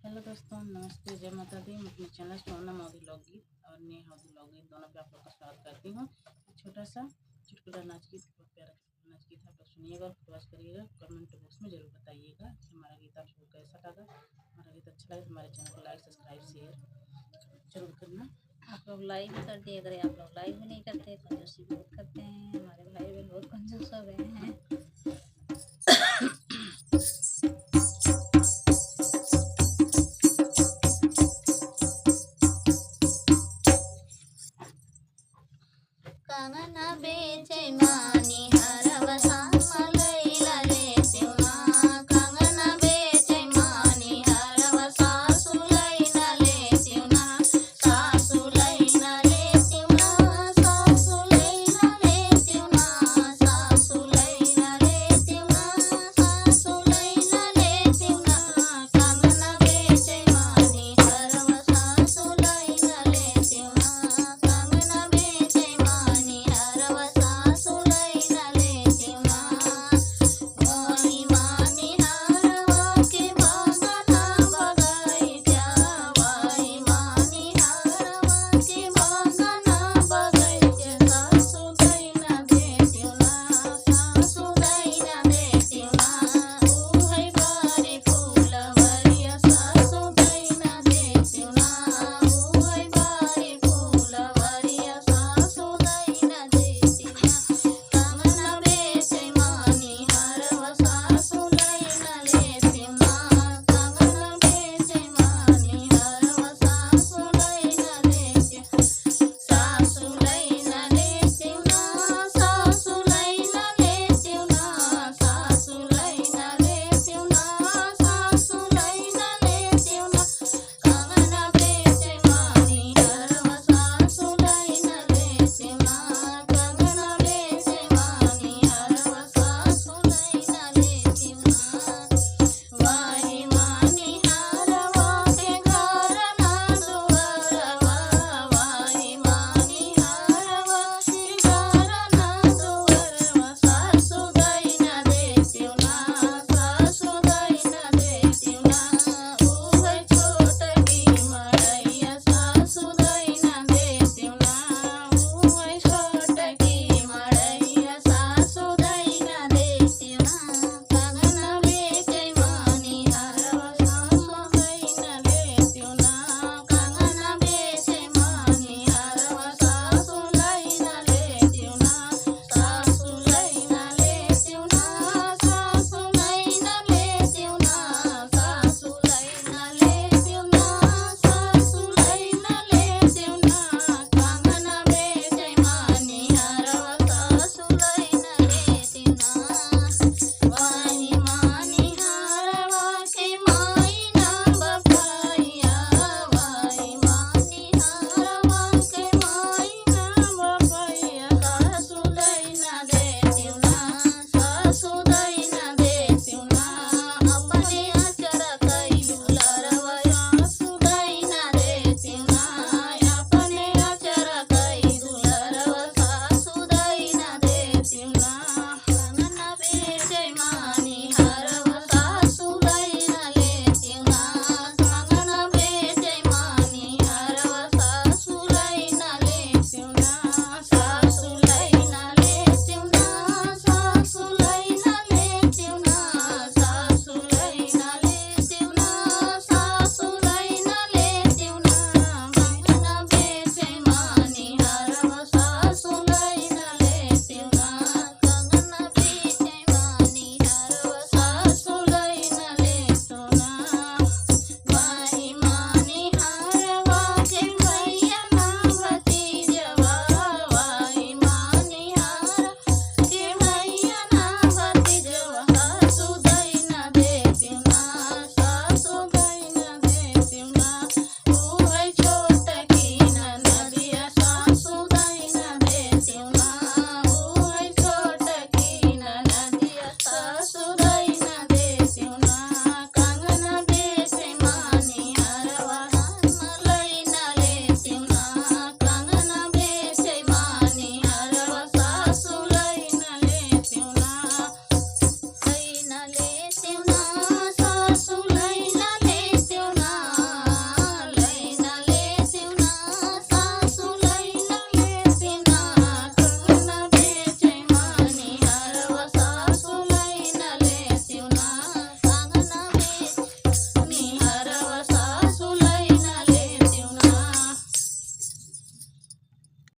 Hello दोस्तों, नमस्ते, जय माता दी। मैं अपने चैनल सोना मोदी लॉग गीत और नेहा मोदी लॉग गीत दोनों पे आप लोग का स्वागत करती हूँ। छोटा सा चुटकुला नाच गीत, बहुत प्यारा चुटकुला नाच गीत आप लोग सुनिएगा और फॉरवर्ड करिएगा। कमेंट बॉक्स में जरूर बताइएगा कि हमारा गीत आप लोग कैसा लगा। हमारा गीत अच्छा लगे तो हमारे चैनल को लाइक, सब्सक्राइब, शेयर जरूर करना। आप लोग लाइक भी कर दिए, अगर आप लोग लाइक भी नहीं करते कंजूसी बहुत करते हैं। हमारे भाई बहन बहुत कंजूस हो गए हैं।